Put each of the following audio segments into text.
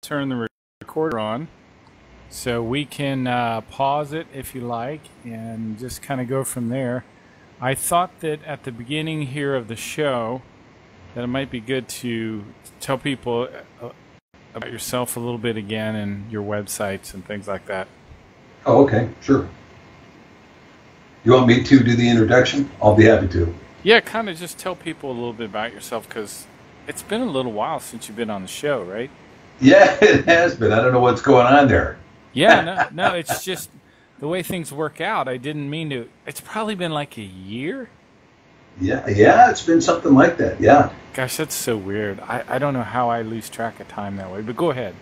turn the recorder on so we can pause it if you like and just kind of go from there. I thought that at the beginning here of the show that it might be good to tell people about yourself a little bit again and your websites and things like that. Oh, okay, sure. You want me to do the introduction? I'll be happy to. Yeah, kind of just tell people a little bit about yourself, because it's been a little while since you've been on the show, right? Yeah, it has been. I don't know what's going on there. Yeah, no, it's just the way things work out. I didn't mean to. It's probably been like a year. Yeah, it's been something like that, yeah. Gosh, that's so weird. I don't know how I lose track of time that way, but go ahead.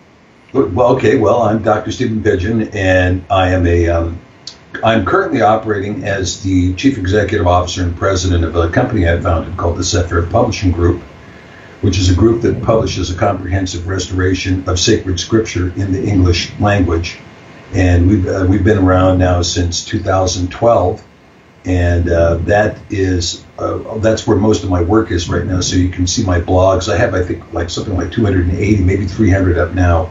Well, okay, I'm Dr. Pidgeon, and I'm currently operating as the Chief Executive Officer and President of a company I founded called the Secession Publishing Group, which is a group that publishes a comprehensive restoration of sacred scripture in the English language. And we've been around now since 2012, and that's where most of my work is right now. So you can see my blogs. I have, I think, like something like 280, maybe 300 up now,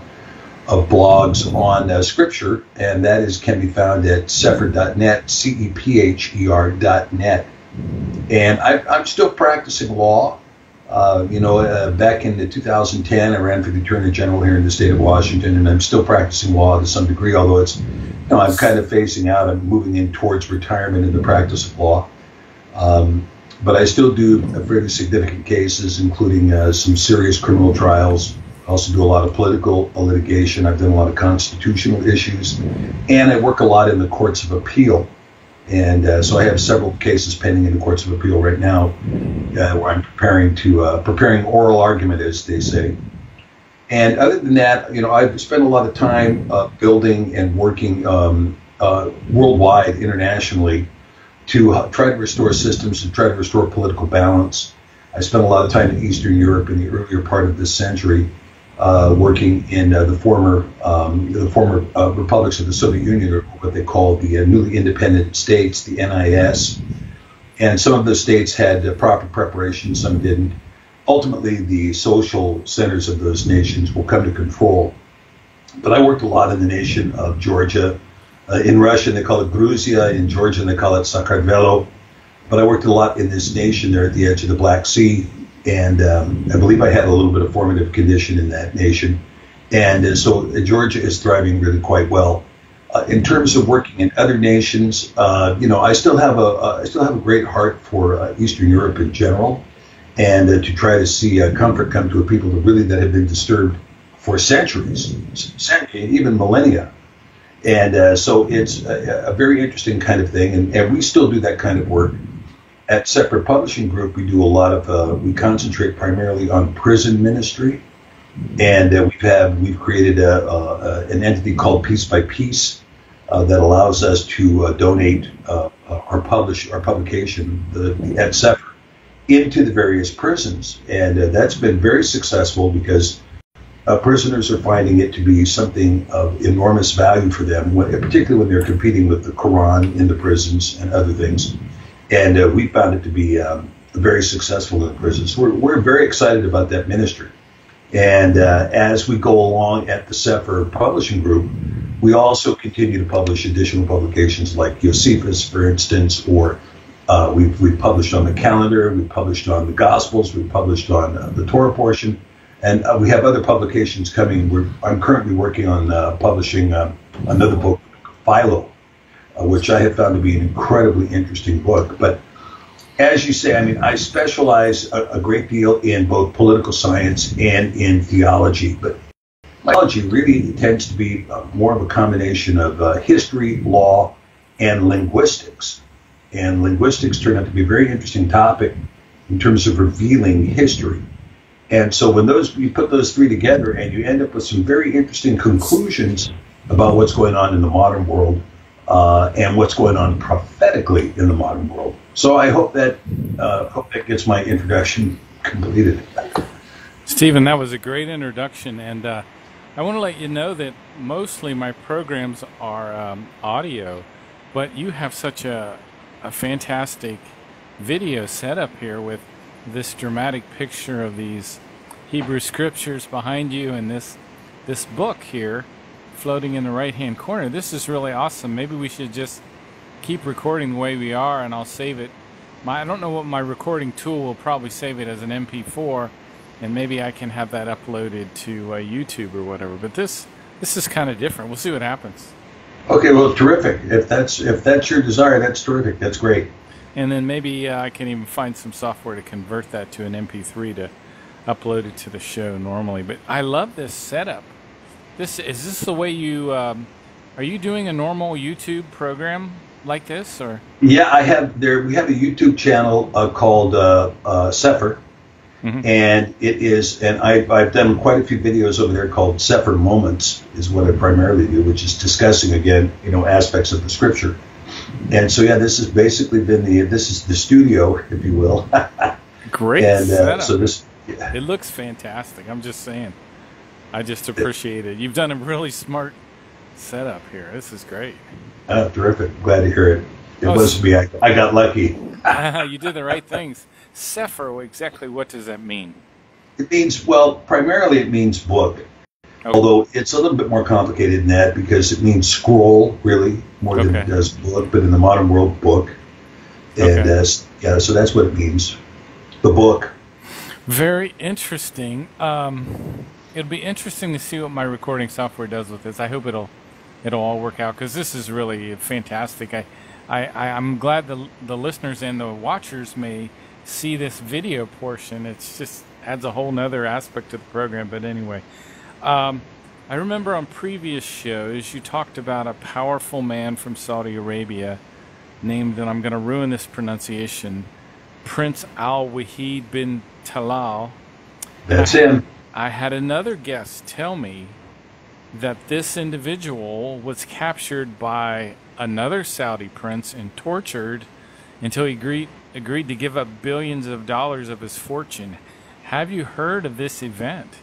of blogs on scripture, and that can be found at cepher.net, cepher.net. And I'm still practicing law. Back in 2010, I ran for the Attorney General here in the state of Washington, and I'm still practicing law to some degree, although I'm kind of phasing out. I'm moving in towards retirement in the practice of law. But I still do fairly significant cases, including some serious criminal trials. I also do a lot of political litigation. I've done a lot of constitutional issues, and I work a lot in the courts of appeal. And so I have several cases pending in the courts of appeal right now, where I'm preparing oral argument, as they say. And other than that, I've spent a lot of time building and working worldwide, internationally, to try to restore systems, to try to restore political balance. I spent a lot of time in Eastern Europe in the earlier part of this century, working in the former republics of the Soviet Union, or what they call the newly independent states, the NIS. And some of those states had proper preparation, some didn't. Ultimately, the social centers of those nations will come to control. But I worked a lot in the nation of Georgia. In Russia, they call it Gruzia. In Georgia, they call it Sakartvelo. But I worked a lot in this nation there at the edge of the Black Sea. And I believe I had a little bit of formative condition in that nation. And so Georgia is thriving really quite well. In terms of working in other nations, I still have a great heart for Eastern Europe in general, and to try to see comfort come to a people that have been disturbed for centuries, even millennia. And so it's a very interesting kind of thing, and we still do that kind of work. At Separate Publishing Group, we do a lot of, we concentrate primarily on prison ministry, and we've created an entity called Piece by Piece that allows us to donate our publication, at Separate, into the various prisons, and that's been very successful because prisoners are finding it to be something of enormous value for them, particularly when they're competing with the Quran in the prisons and other things. And we found it to be very successful in the prisons. We're very excited about that ministry. And as we go along at the Sefer Publishing Group, we also continue to publish additional publications like Josephus, for instance, or we've published on the calendar, we've published on the Gospels, we've published on the Torah portion, and we have other publications coming. I'm currently working on publishing another book, Philo, which I have found to be an incredibly interesting book. But as you say, I specialize a great deal in both political science and in theology. But my theology really tends to be more of a combination of history, law, and linguistics. And linguistics turned out to be a very interesting topic in terms of revealing history. And so when you put those three together, and you end up with some very interesting conclusions about what's going on in the modern world, and what's going on prophetically in the modern world. So I hope that gets my introduction completed. Stephen, that was a great introduction, and I want to let you know that mostly my programs are audio, but you have such a fantastic video setup here with this dramatic picture of these Hebrew scriptures behind you and this this book here floating in the right-hand corner. This is really awesome. Maybe we should just keep recording the way we are, and I'll save it. I don't know what my recording tool will probably save it as an MP4, and maybe I can have that uploaded to YouTube or whatever. But this is kind of different. We'll see what happens. Okay, well, terrific. If that's your desire, that's terrific. That's great. And then maybe I can even find some software to convert that to an MP3 to upload it to the show normally. But I love this setup. Is this the way you are you doing a normal YouTube program like this, or? Yeah, we have a YouTube channel called Sepher. Mm-hmm. And it is, and I've done quite a few videos over there called Sepher Moments, is what I primarily do, which is discussing, again, aspects of the scripture. And so, yeah, this has basically been this is the studio, if you will. Great setup. So this, yeah. It looks fantastic. I'm just saying. I just appreciate it. You've done a really smart setup here. This is great. Terrific. Glad to hear it. It was me. I got lucky. You did the right things. Sepher, exactly what does that mean? It means, well, primarily it means book. Okay. Although it's a little bit more complicated than that, because it means scroll, really, more than it does book, but in the modern world, book. And yeah, so that's what it means. The book. Very interesting. It'll be interesting to see what my recording software does with this. I hope it'll all work out, because this is really fantastic. I'm glad the listeners and the watchers may see this video portion. It's just adds a whole nother aspect to the program. But anyway, I remember on previous shows you talked about a powerful man from Saudi Arabia named, and I'm going to ruin this pronunciation, Prince Al-Wahid bin Talal. That's him. I had another guest tell me that this individual was captured by another Saudi prince and tortured until he agreed to give up billions of dollars of his fortune. Have you heard of this event?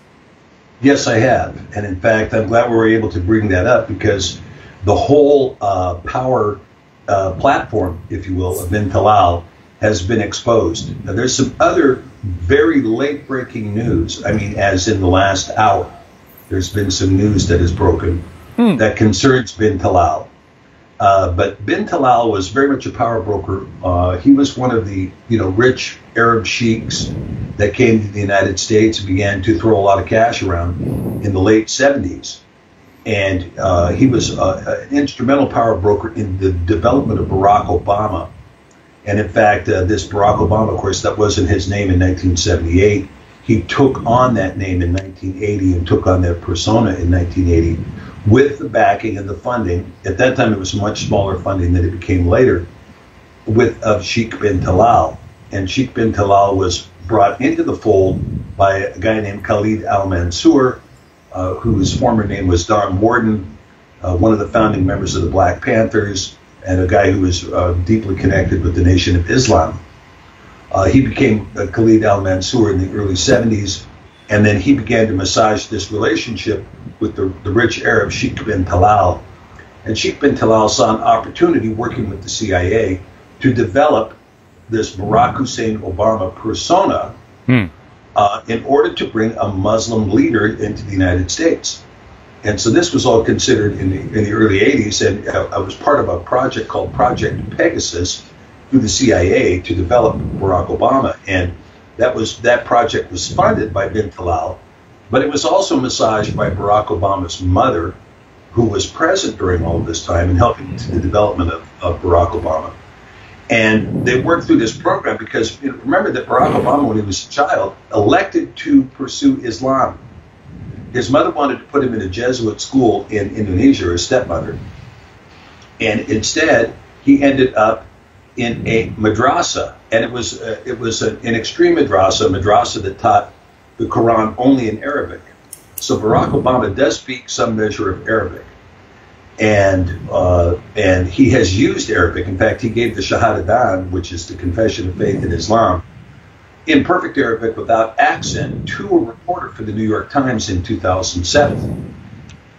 Yes, I have. And in fact, I'm glad we were able to bring that up, because the whole power platform, if you will, of bin Talal has been exposed. Now, there's some other very late-breaking news. I mean, as in the last hour, there's been some news that has broken that concerns bin Talal. But bin Talal was very much a power broker. He was one of the rich Arab sheiks that came to the United States and began to throw a lot of cash around in the late 70s. And he was an instrumental power broker in the development of Barack Obama. And in fact, this Barack Obama, of course, that wasn't his name in 1978. He took on that name in 1980 and took on that persona in 1980 with the backing and the funding. At that time, it was much smaller funding than it became later, of Sheikh bin Talal. And Sheikh bin Talal was brought into the fold by a guy named Khalid al-Mansour, whose former name was Don Warden, one of the founding members of the Black Panthers, and a guy who was deeply connected with the Nation of Islam. He became Khalid al-Mansour in the early 70s, and then he began to massage this relationship with the rich Arab Sheikh bin Talal. And Sheikh bin Talal saw an opportunity working with the CIA to develop this Barack Hussein Obama persona in order to bring a Muslim leader into the United States. And so this was all considered in the early 80s, and I was part of a project called Project Pegasus through the CIA to develop Barack Obama. And that project was funded by bin Talal, but it was also massaged by Barack Obama's mother, who was present during all of this time and helping to the development of Barack Obama. And they worked through this program because, remember that Barack Obama, when he was a child, elected to pursue Islam. His mother wanted to put him in a Jesuit school in Indonesia, his stepmother. And instead, he ended up in a madrasa. And it was an extreme madrasa that taught the Quran only in Arabic. So Barack Obama does speak some measure of Arabic. And he has used Arabic. In fact, he gave the Shahadadan, which is the confession of faith in Islam, in perfect Arabic without accent to a reporter for the New York Times in 2007.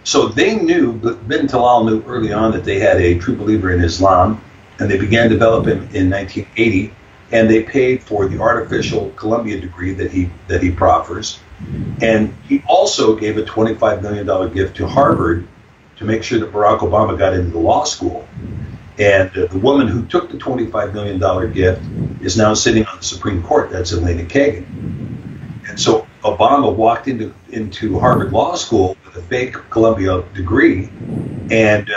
So they knew, bin Talal knew early on that they had a true believer in Islam, and they began developing in 1980 and they paid for the artificial Columbia degree that he proffers. And he also gave a $25 million gift to Harvard to make sure that Barack Obama got into the law school. And the woman who took the $25 million gift is now sitting on the Supreme Court. That's Elena Kagan. And so Obama walked into Harvard Law School with a fake Columbia degree, and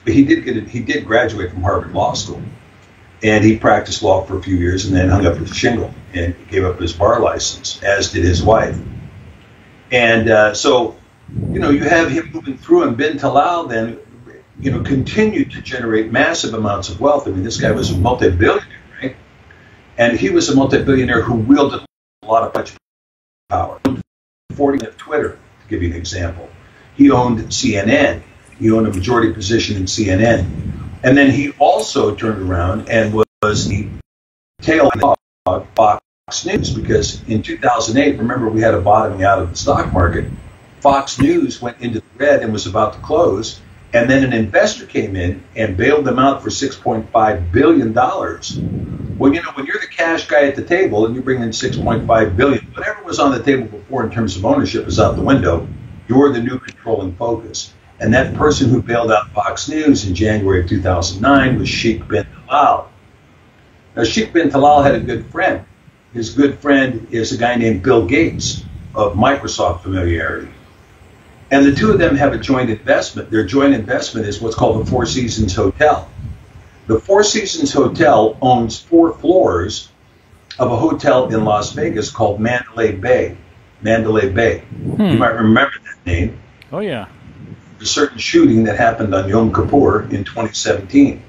he did graduate from Harvard Law School. And he practiced law for a few years and then hung up his shingle and gave up his bar license, as did his wife. And so, you have him moving through, and bin Talal then, continued to generate massive amounts of wealth. I mean, this guy was a multi-billionaire, right? And he was a multi-billionaire who wielded a lot of power. 40 of Twitter, to give you an example. He owned CNN. He owned a majority position in CNN. And then he also turned around and was the tail of Fox News, because in 2008, remember, we had a bottoming out of the stock market. Fox News went into the red and was about to close, and then an investor came in and bailed them out for $6.5 billion. Well, when you're the cash guy at the table and you bring in $6.5 billion, whatever was on the table before in terms of ownership is out the window. You're the new controlling focus. And that person who bailed out Fox News in January of 2009 was Sheikh bin Talal. Now, Sheikh bin Talal had a good friend. His good friend is a guy named Bill Gates of Microsoft familiarity. And the two of them have a joint investment. Their joint investment is what's called the Four Seasons Hotel. The Four Seasons Hotel owns 4 floors of a hotel in Las Vegas called Mandalay Bay. Mandalay Bay. You might remember that name. Oh, yeah. A certain shooting that happened on Yom Kippur in 2017.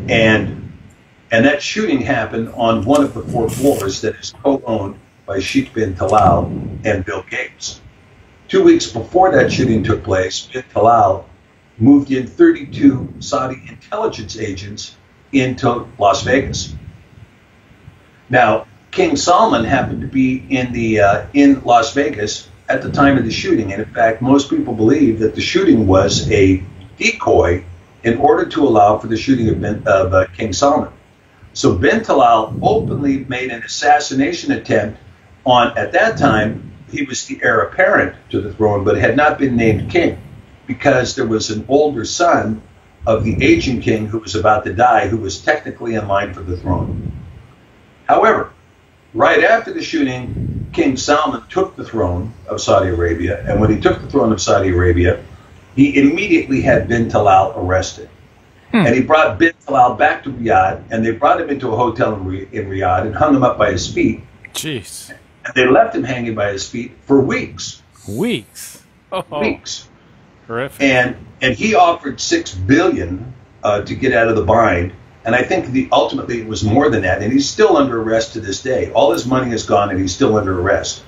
And that shooting happened on one of the 4 floors that is co-owned by Sheikh bin Talal and Bill Gates. 2 weeks before that shooting took place, bin Talal moved in 32 Saudi intelligence agents into Las Vegas. Now, King Salman happened to be in Las Vegas at the time of the shooting, and in fact, most people believe that the shooting was a decoy in order to allow for the shooting of King Salman. So bin Talal openly made an assassination attempt on, at that time, he was the heir apparent to the throne, but had not been named king, because there was an older son of the aging king who was about to die, who was technically in line for the throne. However, right after the shooting, King Salman took the throne of Saudi Arabia, and when he took the throne of Saudi Arabia, he immediately had bin Talal arrested. And he brought bin Talal back to Riyadh, and they brought him into a hotel in Riyadh and hung him up by his feet. Jeez. And they left him hanging by his feet for weeks. Weeks? Oh. Weeks. Horrific. And he offered $6 billion to get out of the bind. And I think ultimately it was more than that. And he's still under arrest to this day. All his money is gone, and he's still under arrest.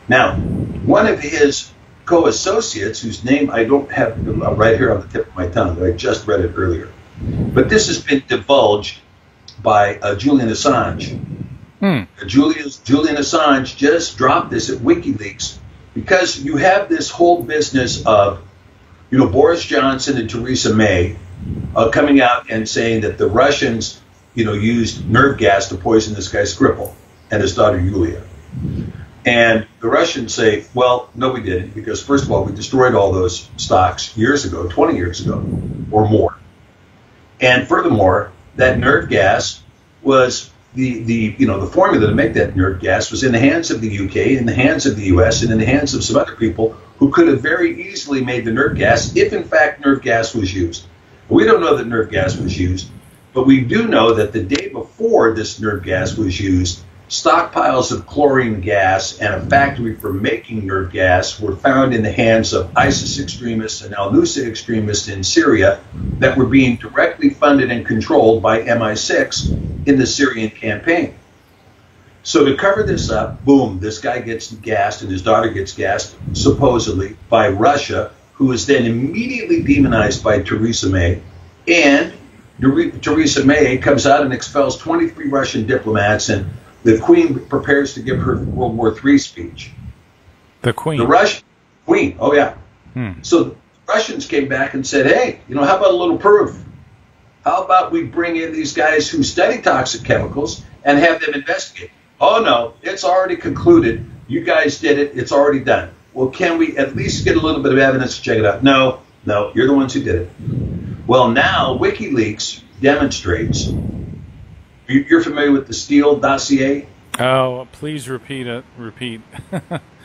Now, one of his co-associates, whose name I don't have right here on the tip of my tongue, I just read it earlier, but this has been divulged by Julian Assange. Julian Assange just dropped this at WikiLeaks, because you have this whole business of, Boris Johnson and Theresa May coming out and saying that the Russians, used nerve gas to poison this guy Skripal and his daughter Yulia. And the Russians say, well, no, we didn't, because first of all, we destroyed all those stocks years ago, 20 years ago or more. And furthermore, that nerve gas was the formula to make that nerve gas was in the hands of the UK, in the hands of the US, and in the hands of some other people who could have very easily made the nerve gas if, in fact, nerve gas was used. We don't know that nerve gas was used, but we do know that the day before this nerve gas was used, stockpiles of chlorine gas and a factory for making nerve gas were found in the hands of ISIS extremists and al-Nusra extremists in Syria that were being directly funded and controlled by MI6 in the Syrian campaign. So to cover this up, boom, this guy gets gassed and his daughter gets gassed, supposedly, by Russia, who is then immediately demonized by Theresa May, and Theresa May comes out and expels 23 Russian diplomats, and the Queen prepares to give her World War III speech. The Queen? The Russian Queen, oh yeah. So the Russians came back and said, hey, how about a little proof? How about we bring in these guys who study toxic chemicals, and have them investigate. Oh, no, it's already concluded. You guys did it. It's already done. Well, can we at least get a little bit of evidence to check it out? No, you're the ones who did it. Well, now WikiLeaks demonstrates. You're familiar with the Steele dossier? Oh, please repeat it. Repeat.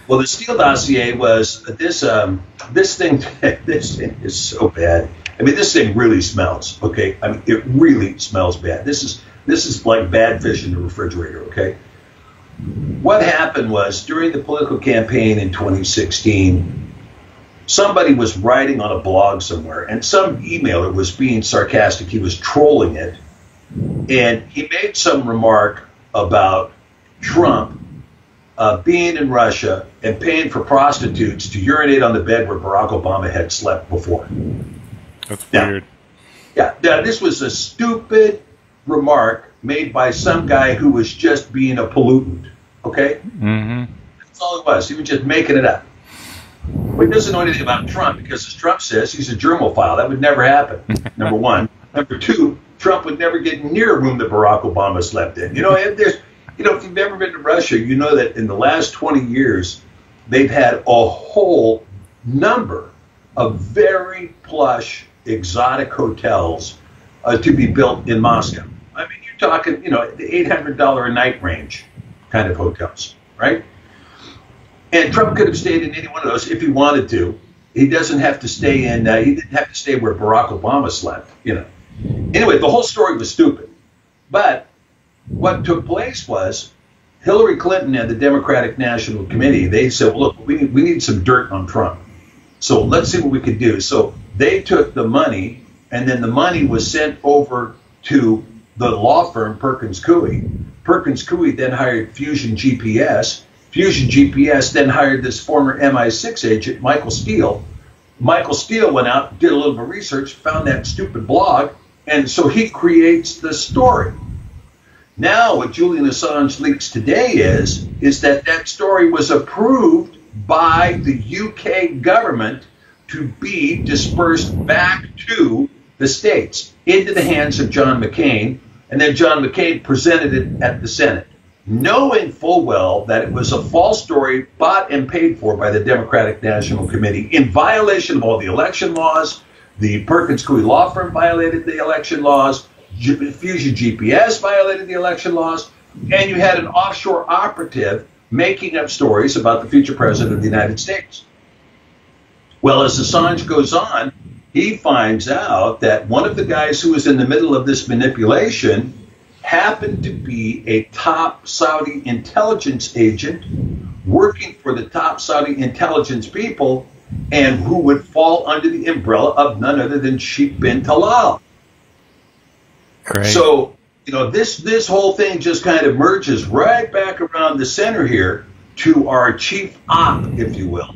Well, the Steele dossier was this thing. This thing is so bad. I mean, this thing really smells. Okay, I mean, it really smells bad. This is like bad fish in the refrigerator. Okay. What happened was during the political campaign in 2016, somebody was writing on a blog somewhere, and some emailer was being sarcastic. He was trolling it, and he made some remark about Trump being in Russia and paying for prostitutes to urinate on the bed where Barack Obama had slept before. That's weird. Yeah, this was a stupid remark made by some guy who was just being a pollutant. Okay? Mm-hmm. That's all it was. He was just making it up. Well, he doesn't know anything about Trump because, as Trump says, he's a germophile. That would never happen, number one. Number two, Trump would never get near a room that Barack Obama slept in. If you've ever been to Russia, you know that in the last 20 years, they've had a whole number of very plush, exotic hotels to be built in Moscow. I mean, you're talking, the $800 a night range kind of hotels, right? And Trump could have stayed in any one of those if he wanted to. He doesn't have to stay in, he didn't have to stay where Barack Obama slept, Anyway, the whole story was stupid. But what took place was Hillary Clinton and the Democratic National Committee, they said, well, look, we need some dirt on Trump. So let's see what we can do. So they took the money, and then the money was sent over to the law firm Perkins Coie. Perkins Coie then hired Fusion GPS. Fusion GPS then hired this former MI6 agent, Michael Steele. Michael Steele went out, did a little bit of research, found that stupid blog, and so he creates the story. Now what Julian Assange leaks today is that story was approved by the UK government to be dispersed back to the States, into the hands of John McCain, and then John McCain presented it at the Senate, knowing full well that it was a false story bought and paid for by the Democratic National Committee in violation of all the election laws. The Perkins Coie law firm violated the election laws. Fusion GPS violated the election laws. And you had an offshore operative making up stories about the future president of the United States. Well, as Assange goes on, he finds out that one of the guys who was in the middle of this manipulation happened to be a top Saudi intelligence agent working for the top Saudi intelligence people, and who would fall under the umbrella of none other than Sheikh bin Talal. Great. So, this whole thing just kind of merges right back around the center here to our chief op, if you will,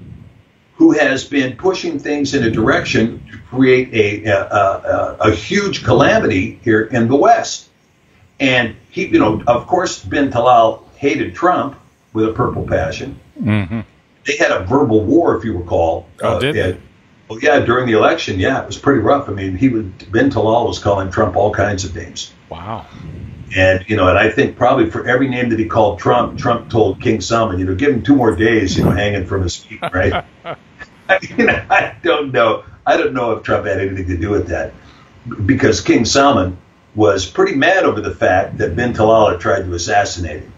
who has been pushing things in a direction to create a huge calamity here in the West. And he, of course, bin Talal hated Trump with a purple passion. Mm-hmm. They had a verbal war, if you recall. Did they? Well, yeah, during the election, yeah, it was pretty rough. I mean, bin Talal was calling Trump all kinds of names. Wow. And, and I think probably for every name that he called Trump, Trump told King Salman, give him 2 more days, hanging from his feet, right? I don't know. I don't know if Trump had anything to do with that, because King Salman was pretty mad over the fact that bin Talal had tried to assassinate him.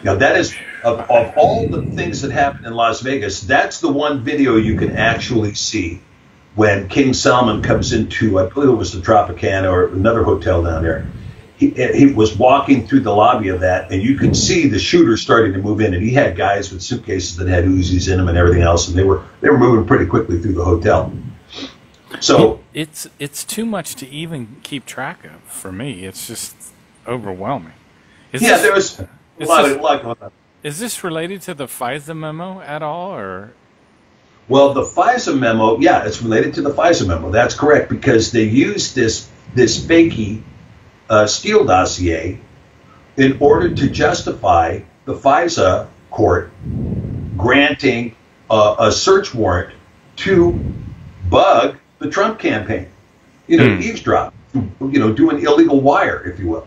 Now, that is, of all the things that happened in Las Vegas, that's the one video you can actually see when King Salman comes into, I believe it was the Tropicana or another hotel down there. He was walking through the lobby of that, and you can see the shooters starting to move in, and he had guys with suitcases that had Uzis in them and everything else, and they were moving pretty quickly through the hotel. So it's too much to even keep track of for me. It's just overwhelming. There was a lot going on. Is this related to the FISA memo at all, or? Well, the FISA memo, yeah, it's related to the FISA memo. That's correct, because they used this fakey Steele dossier in order to justify the FISA court granting a search warrant to bug the Trump campaign, eavesdrop, do an illegal wire, if you will.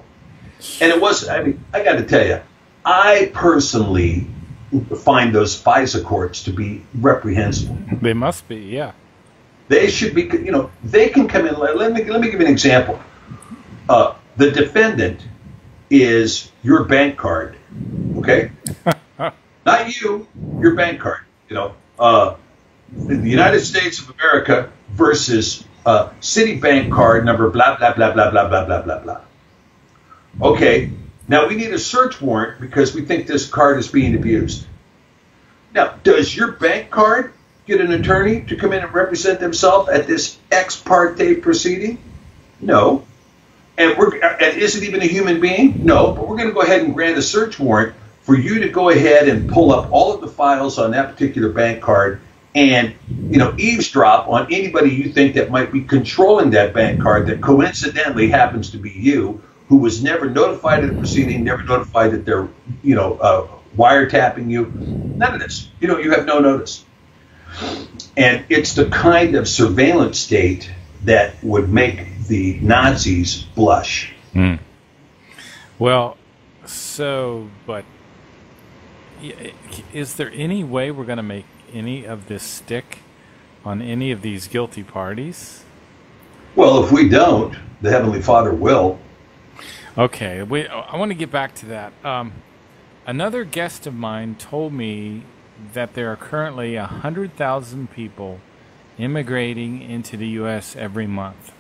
And it was, I mean, I got to tell you, I personally find those FISA courts to be reprehensible. They must be, yeah. They should be, you know, they can come in. Let me give you an example. The defendant is your bank card, okay? Not you, your bank card. You know, the United States of America versus Citibank card number blah blah blah blah blah blah blah blah blah. Okay, now we need a search warrant because we think this card is being abused. Now, does your bank card get an attorney to come in and represent themselves at this ex parte proceeding? No. And is it even a human being? No, but we're going to go ahead and grant a search warrant for you to go ahead and pull up all of the files on that particular bank card and, you know, eavesdrop on anybody you think that might be controlling that bank card that coincidentally happens to be you, who was never notified of the proceeding, never notified that they're, you know, wiretapping you. None of this. You know, you have no notice. And it's the kind of surveillance state that would make the Nazis blush. Mm. Well, so, but is there any way we're going to make any of this stick on any of these guilty parties? Well, if we don't, the Heavenly Father will. Okay, I want to get back to that. Another guest of mine told me that there are currently 100,000 people immigrating into the U.S. every month.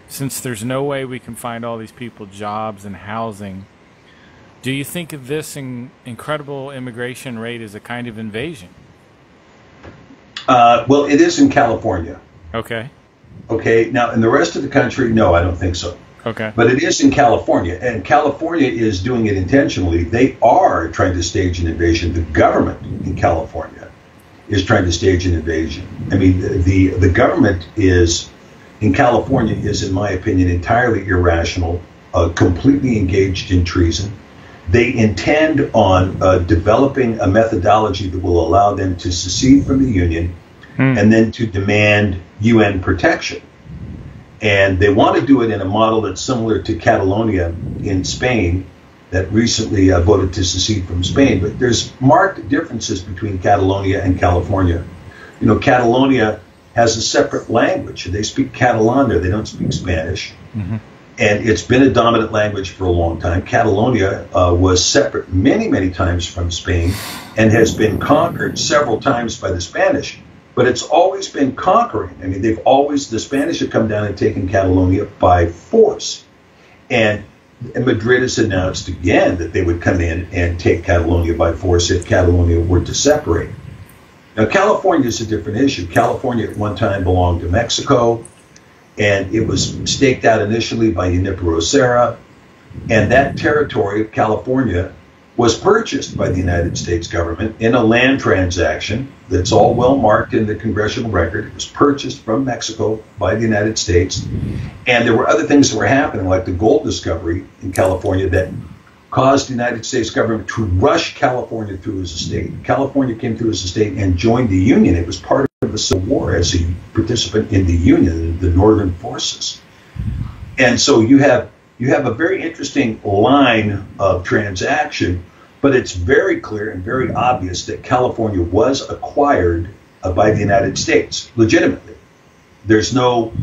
Since there's no way we can find all these people jobs and housing, do you think of this incredible immigration rate as a kind of invasion? Well, it is in California. Okay. Okay, now in the rest of the country, no, I don't think so. Okay. But it is in California, and California is doing it intentionally. They are trying to stage an invasion. The government in California is trying to stage an invasion. I mean, the government in California is, in my opinion, entirely irrational, completely engaged in treason. They intend on developing a methodology that will allow them to secede from the Union and then to demand UN protection. And they want to do it in a model that's similar to Catalonia in Spain, that recently voted to secede from Spain. But there's marked differences between Catalonia and California. You know, Catalonia has a separate language. They speak Catalan there. They don't speak Spanish. Mm-hmm. And it's been a dominant language for a long time. Catalonia was separate many, many times from Spain and has been conquered several times by the Spanish. But it's always been conquering. I mean, the Spanish have come down and taken Catalonia by force. And Madrid has announced again that they would come in and take Catalonia by force if Catalonia were to separate. Now, California is a different issue. California at one time belonged to Mexico, and it was staked out initially by Junipero Serra, and that territory of California was purchased by the United States government in a land transaction that's all well marked in the congressional record. It was purchased from Mexico by the United States, and there were other things that were happening, like the gold discovery in California, that caused the United States government to rush California through as a state. California came through as a state and joined the Union. It was part of the Civil War as a participant in the Union, the Northern Forces. And so you have a very interesting line of transaction, but it's very clear and very obvious that California was acquired by the United States legitimately. There's no,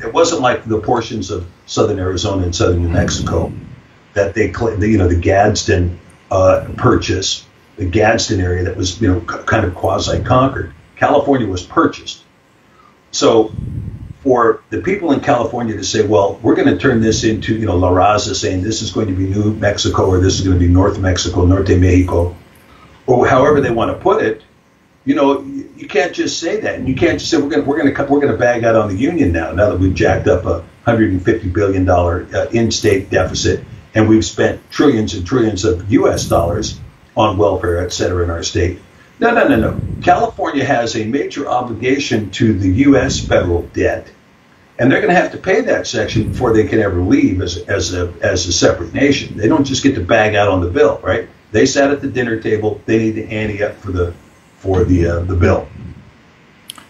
it wasn't like the portions of southern Arizona and southern New Mexico that they, the Gadsden purchase, the Gadsden area that was, kind of quasi-conquered. California was purchased. So for the people in California to say, well, we're going to turn this into, La Raza saying this is going to be New Mexico or this is going to be North Mexico, Norte Mexico, or however they want to put it, you can't just say that. And you can't just say we're going to bag out on the Union now that we've jacked up a $150 billion in-state deficit and we've spent trillions and trillions of U.S. dollars on welfare, et cetera, in our state. No. California has a major obligation to the U.S. federal debt, and they're going to have to pay that section before they can ever leave as a separate nation. They don't just get to bag out on the bill, right? They sat at the dinner table. They need to ante up for the bill.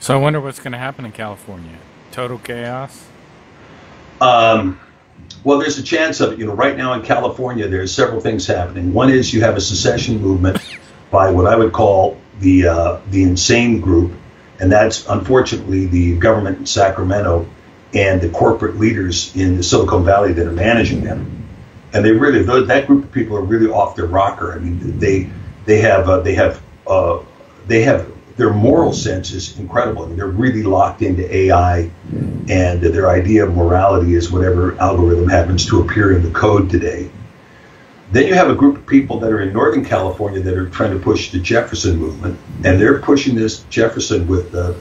So I wonder what's going to happen in California. Total chaos. Well, there's a chance of it. Right now in California, there's several things happening. One is you have a secession movement by what I would call the insane group, and that's unfortunately the government in Sacramento and the corporate leaders in the Silicon Valley that are managing them. And that group of people are really off their rocker. I mean, they have their moral sense is incredible. I mean, they're really locked into AI, and their idea of morality is whatever algorithm happens to appear in the code today. Then you have a group of people that are in Northern California that are trying to push the Jefferson movement, and they're pushing this Jefferson with the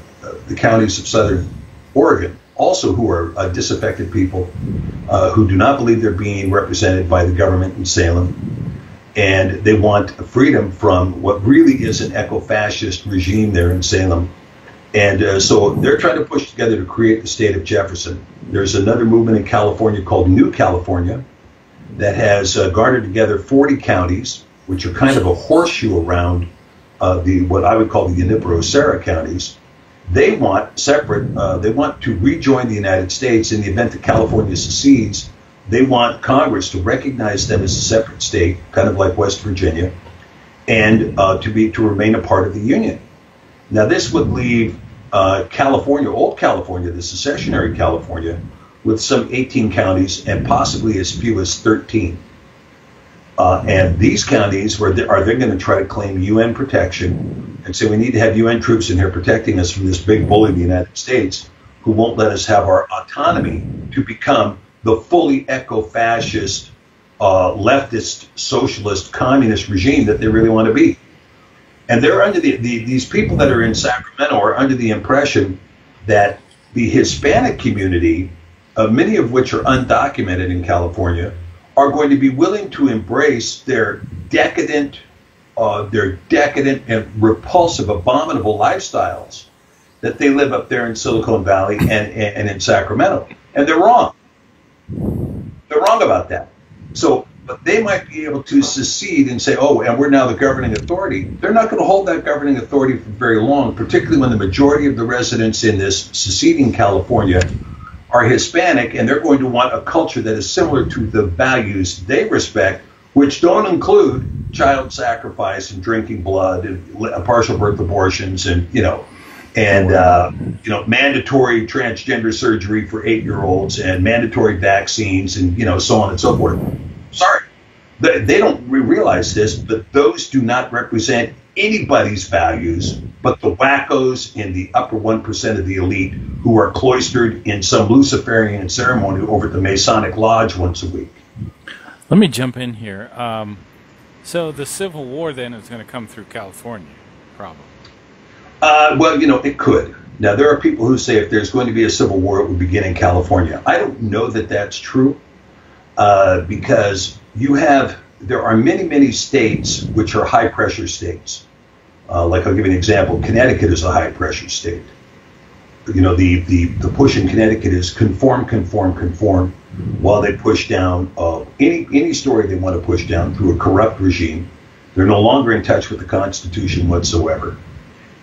counties of Southern Oregon, also who are disaffected people who do not believe they're being represented by the government in Salem. And they want freedom from what really is an eco-fascist regime there in Salem. And so they're trying to push together to create the state of Jefferson. There's another movement in California called New California that has garnered together 40 counties, which are kind of a horseshoe around what I would call the Junipero-Serra counties. They want they want to rejoin the United States in the event that California secedes. They want Congress to recognize them as a separate state, kind of like West Virginia, and to remain a part of the Union. Now, this would leave California, old California, the secessionary California, with some 18 counties and possibly as few as 13. And these counties, are they going to try to claim UN protection and say we need to have UN troops in here protecting us from this big bully, the United States, who won't let us have our autonomy to become the fully eco-fascist, leftist, socialist, communist regime that they really want to be. And they're under these people that are in Sacramento are under the impression that the Hispanic community, many of which are undocumented in California, are going to be willing to embrace their decadent and repulsive, abominable lifestyles that they live up there in Silicon Valley and in Sacramento. And they're wrong. They're wrong about that. So, but they might be able to secede and say, oh, and we're now the governing authority. They're not going to hold that governing authority for very long, particularly when the majority of the residents in this seceding California are Hispanic, and they're going to want a culture that is similar to the values they respect, which don't include child sacrifice and drinking blood and partial birth abortions and, mandatory transgender surgery for 8-year-olds and mandatory vaccines and, so on and so forth. Sorry, they don't realize this, but those do not represent anybody's values but the wackos in the upper 1% of the elite who are cloistered in some Luciferian ceremony over at the Masonic Lodge once a week. Let me jump in here. So the Civil War then is going to come through California, probably. Well, it could. Now, there are people who say if there's going to be a civil war, it would begin in California. I don't know that that's true because there are many, many states which are high-pressure states. Like I'll give you an example. Connecticut is a high-pressure state. The push in Connecticut is conform, while they push down any story they want to push down through a corrupt regime. They're no longer in touch with the Constitution whatsoever.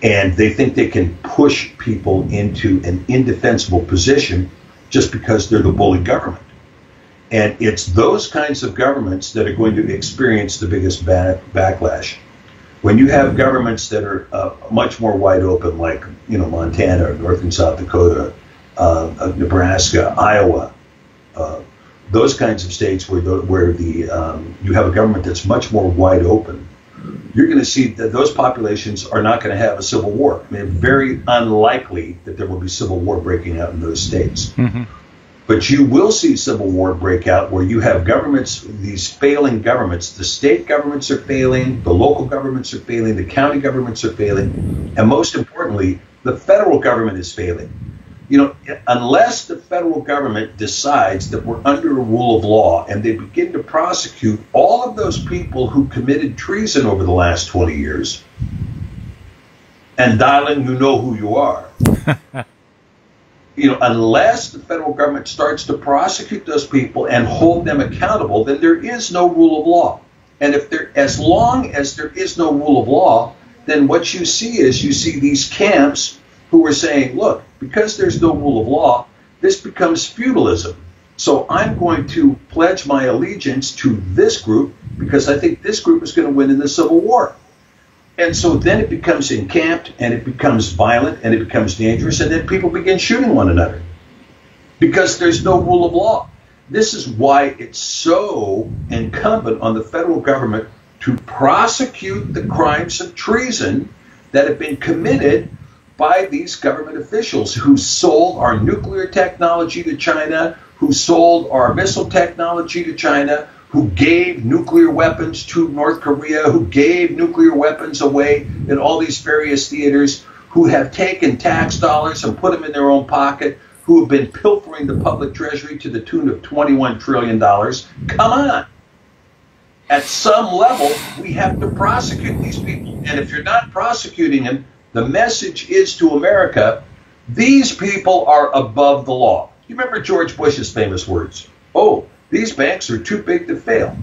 And they think they can push people into an indefensible position just because they're the bully government. And it's those kinds of governments that are going to experience the biggest backlash. When you have governments that are much more wide open, like Montana, North and South Dakota, Nebraska, Iowa, those kinds of states where you have a government that's much more wide open, you're going to see that those populations are not going to have a civil war. I mean, it's very unlikely that there will be civil war breaking out in those states. Mm-hmm. But you will see civil war break out where you have governments, these failing governments. The state governments are failing, the local governments are failing, the county governments are failing, and most importantly, the federal government is failing. Unless the federal government decides that we're under a rule of law and they begin to prosecute all of those people who committed treason over the last 20 years, and darling, you know who you are. Unless the federal government starts to prosecute those people and hold them accountable, then there is no rule of law. And as long as there is no rule of law, then what you see these camps who are saying, look, because there's no rule of law, this becomes feudalism. So I'm going to pledge my allegiance to this group because I think this group is going to win in the Civil War. And so then it becomes encamped, and it becomes violent, and it becomes dangerous, and then people begin shooting one another because there's no rule of law. This is why it's so incumbent on the federal government to prosecute the crimes of treason that have been committed by these government officials who sold our nuclear technology to China, who sold our missile technology to China, who gave nuclear weapons to North Korea, who gave nuclear weapons away in all these various theaters, who have taken tax dollars and put them in their own pocket, who have been pilfering the public treasury to the tune of $21 trillion. Come on. At some level, we have to prosecute these people. And if you're not prosecuting them, the message is to America, these people are above the law. You remember George Bush's famous words? Oh, these banks are too big to fail.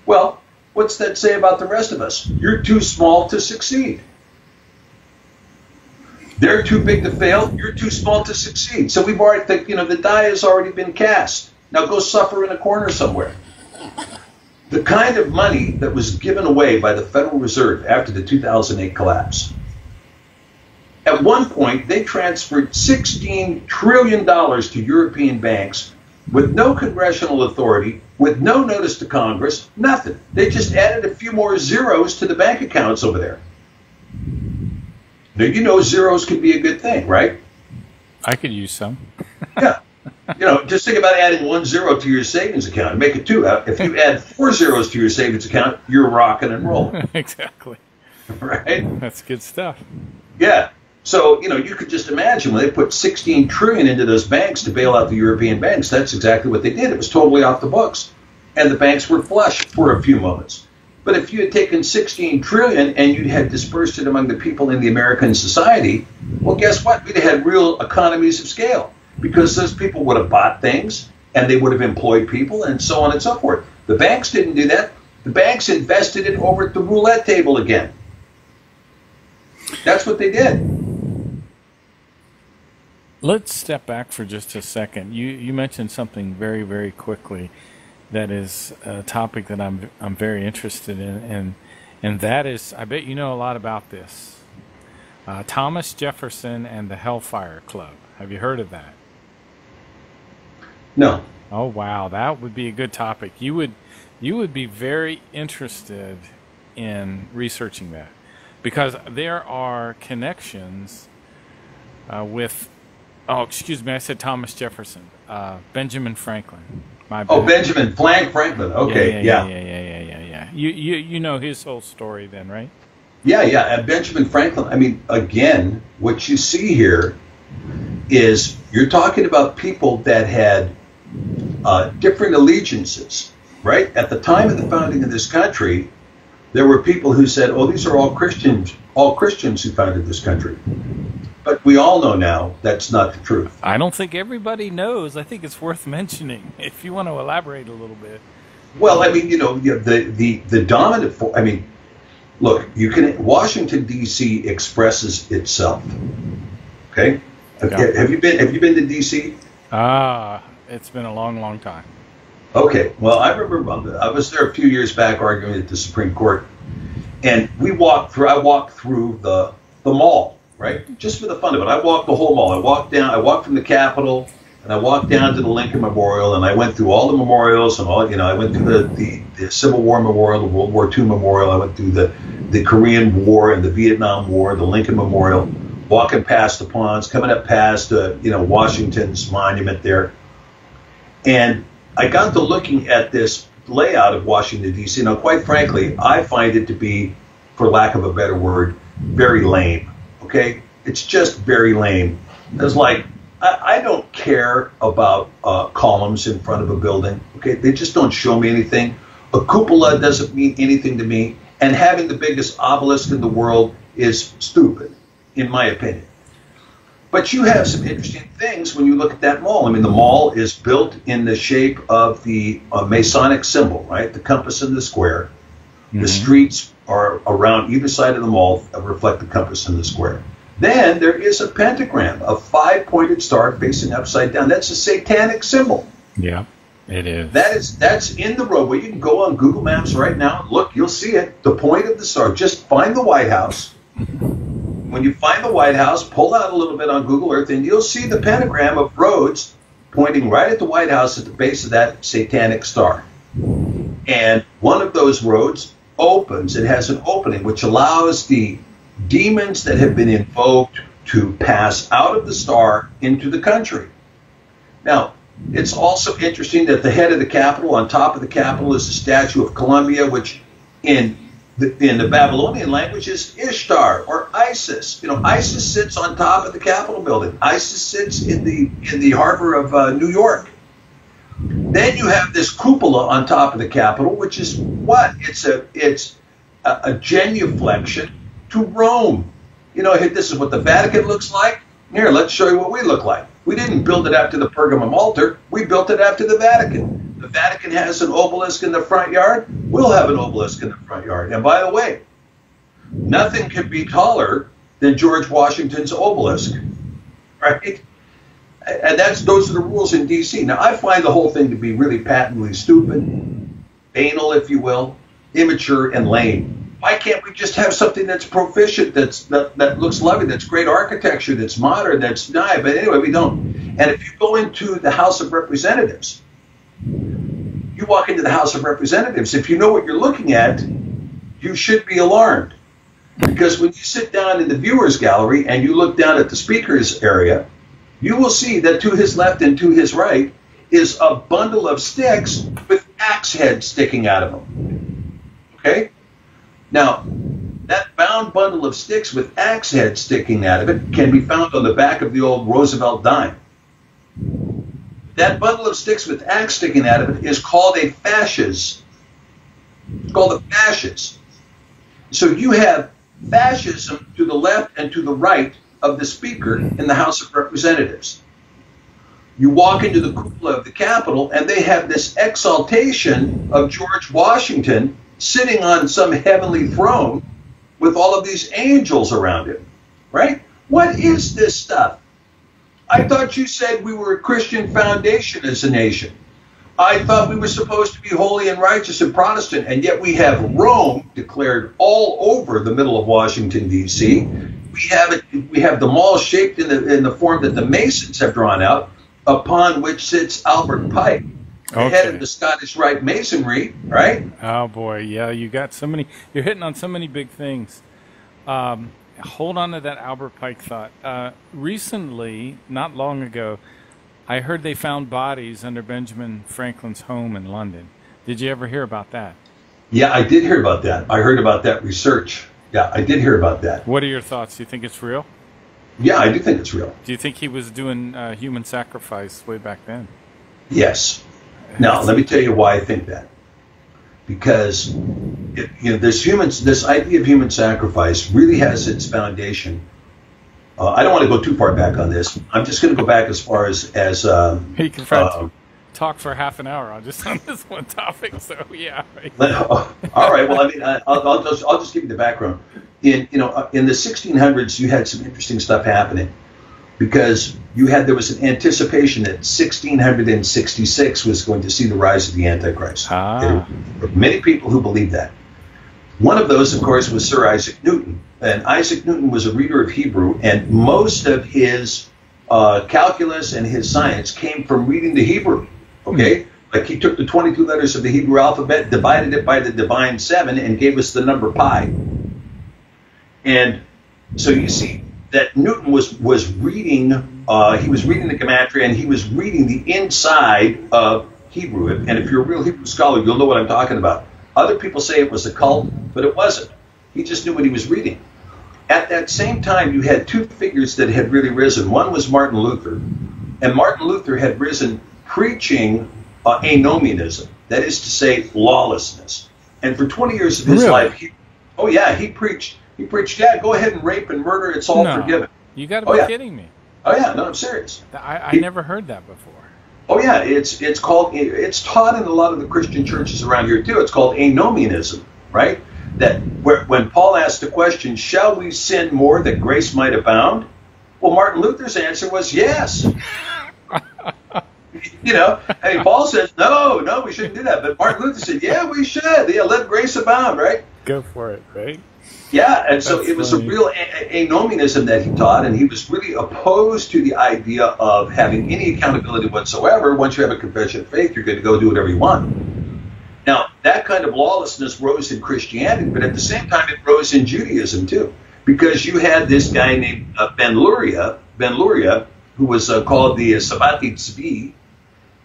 Well, what's that say about the rest of us? You're too small to succeed. They're too big to fail. You're too small to succeed. So we've already, the die has already been cast. Now go suffer in a corner somewhere. The kind of money that was given away by the Federal Reserve after the 2008 collapse. At one point, they transferred $16 trillion to European banks with no congressional authority, with no notice to Congress, nothing. They just added a few more zeros to the bank accounts over there. Now, you know zeros can be a good thing, right? I could use some. Yeah. Just think about adding 1 zero to your savings account and make it 2. If you add 4 zeros to your savings account, you're rocking and rolling. Exactly. Right? That's good stuff. Yeah. So, you could just imagine when they put $16 trillion into those banks to bail out the European banks, that's exactly what they did. It was totally off the books. And the banks were flush for a few moments. But if you had taken $16 trillion and you had dispersed it among the people in the American society, well, guess what? We'd have had real economies of scale because those people would have bought things and they would have employed people and so on and so forth. The banks didn't do that. The banks invested it over at the roulette table again. That's what they did. Let's step back for just a second. You mentioned something very, very quickly that is a topic that I'm very interested in, and that is, I bet you know a lot about this. Thomas Jefferson and the Hellfire Club. Have you heard of that? No. Oh wow, that would be a good topic. You would be very interested in researching that because there are connections with. Oh, excuse me, I said Thomas Jefferson. Benjamin Franklin. My bad. Oh, Benjamin Franklin. Okay, yeah. You know his whole story then, right? Yeah. Benjamin Franklin. I mean, again, what you see here is you're talking about people that had different allegiances, right? At the time of the founding of this country, there were people who said, "Oh, these are all Christians who founded this country." But we all know now that's not the truth. I don't think everybody knows. I think it's worth mentioning if you want to elaborate a little bit. Well, I mean, the dominant force. I mean, look, Washington D.C. expresses itself. Okay, Yeah. Have you been to D.C.? It's been a long, long time. Okay, well, I remember I was there a few years back arguing at the Supreme Court, and I walked through the mall. Right, just for the fun of it. I walked the whole mall. I walked from the Capitol, and I walked down to the Lincoln Memorial, and I went through all the memorials, and I went through the Civil War Memorial, the World War II Memorial. I went through the Korean War and the Vietnam War, the Lincoln Memorial, walking past the ponds, coming up past Washington's monument there, and I got to looking at this layout of Washington D.C. Now, quite frankly, I find it to be, for lack of a better word, very lame. Okay, it's just very lame. It's like, I don't care about columns in front of a building. Okay, they just don't show me anything. A cupola doesn't mean anything to me. And having the biggest obelisk in the world is stupid, in my opinion. But you have some interesting things when you look at that mall. I mean, the mall is built in the shape of the Masonic symbol, right? The compass and the square. Mm-hmm. The streets are around either side of the mall that reflect the compass and the square. Then there is a pentagram, a 5-pointed star facing upside down. That's a satanic symbol. Yeah, it is. That's in the roadway. You can go on Google Maps right now and look. You'll see it. The point of the star. Just find the White House. When you find the White House, pull out a little bit on Google Earth, and you'll see the pentagram of roads pointing right at the White House at the base of that satanic star. And one of those roads opens. It has an opening which allows the demons that have been invoked to pass out of the star into the country. Now, it's also interesting that the head of the Capitol, on top of the Capitol, is the statue of Columbia, which in the Babylonian language is Ishtar or Isis. You know, Isis sits on top of the Capitol building. Isis sits in the harbor of New York. Then you have this cupola on top of the Capitol, which is what? It's a genuflection to Rome. You know, this is what the Vatican looks like. Here, let's show you what we look like. We didn't build it after the Pergamum altar. We built it after the Vatican. The Vatican has an obelisk in the front yard. We'll have an obelisk in the front yard. And by the way, nothing could be taller than George Washington's obelisk, right? And those are the rules in D.C. Now, I find the whole thing to be really patently stupid, banal, if you will, immature, and lame. Why can't we just have something that's proficient, that looks lovely, that's great architecture, that's modern, that's nice? But anyway, we don't. And if you go into the House of Representatives, you walk into the House of Representatives, if you know what you're looking at, you should be alarmed. Because when you sit down in the viewers gallery and you look down at the speaker's area, you will see that to his left and to his right is a bundle of sticks with axe heads sticking out of them. Okay? Now, that bound bundle of sticks with axe heads sticking out of it can be found on the back of the old Roosevelt dime. That bundle of sticks with axe sticking out of it is called a fasces. It's called a fasces. So you have fascism to the left and to the right of the speaker in the House of Representatives. You walk into the cupola of the Capitol, and they have this exaltation of George Washington sitting on some heavenly throne with all of these angels around him, right? What is this stuff? I thought you said we were a Christian foundation as a nation. I thought we were supposed to be holy and righteous and Protestant, and yet we have Rome declared all over the middle of Washington, D.C. We have the mall shaped in the form that the Masons have drawn out, upon which sits Albert Pike, the head of the Scottish Rite Masonry, right? Oh boy, yeah, you got so many. You're hitting on so many big things. Hold on to that Albert Pike thought. Recently, not long ago, I heard they found bodies under Benjamin Franklin's home in London. Did you ever hear about that? Yeah, I did hear about that. I heard about that research. Yeah, I did hear about that. What are your thoughts? Do you think it's real? Yeah, I do think it's real. Do you think he was doing human sacrifice way back then? Yes. Now, let me tell you why I think that. Because this idea of human sacrifice really has its foundation. I don't want to go too far back on this. I'm just going to go back as far as he can talk for half an hour on this one topic. So yeah. All right. Well, I mean, I'll just give you the background. In the 1600s, you had some interesting stuff happening because there was an anticipation that 1666 was going to see the rise of the Antichrist. There were many people who believed that. One of those, of course, was Sir Isaac Newton. And Isaac Newton was a reader of Hebrew, and most of his calculus and his science came from reading the Hebrew. Okay? Like he took the 22 letters of the Hebrew alphabet, divided it by the divine 7, and gave us the number pi. And so you see that Newton was reading, he was reading the Gematria, and he was reading the inside of Hebrew. And if you're a real Hebrew scholar, you'll know what I'm talking about. Other people say it was a cult, but it wasn't. He just knew what he was reading. At that same time, you had two figures that had really risen. One was Martin Luther, and Martin Luther had risen preaching anomianism, that is to say, lawlessness. And for 20 years of his life, he preached, yeah, go ahead and rape and murder, it's all forgiven. You got to be kidding me. Oh yeah, no, I'm serious. I never heard that before. Oh yeah, it's taught in a lot of the Christian churches around here too. It's called anomianism, right? that when Paul asked the question, shall we sin more that grace might abound? Well, Martin Luther's answer was yes. Hey, Paul says, no, we shouldn't do that. But Martin Luther said, yeah, we should. Yeah, let grace abound, right? Go for it, right? Yeah, and so That's it was funny. a real anomianism that he taught, and he was really opposed to the idea of having any accountability whatsoever. Once you have a confession of faith, you're good to go do whatever you want. Now, that kind of lawlessness rose in Christianity, but at the same time, it rose in Judaism, too, because you had this guy named Ben Luria, who was called the Sabbati Tzvi,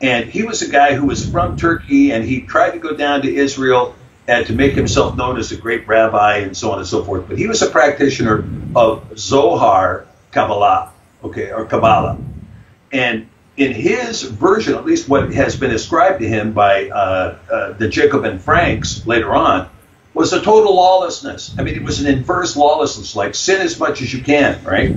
and he was a guy who was from Turkey, and he tried to go down to Israel and to make himself known as a great rabbi and so on and so forth. But he was a practitioner of Zohar Kabbalah, or Kabbalah. And in his version, at least what has been ascribed to him by the Jacobin Franks later on, was a total lawlessness. I mean, it was an inverse lawlessness, like sin as much as you can, right?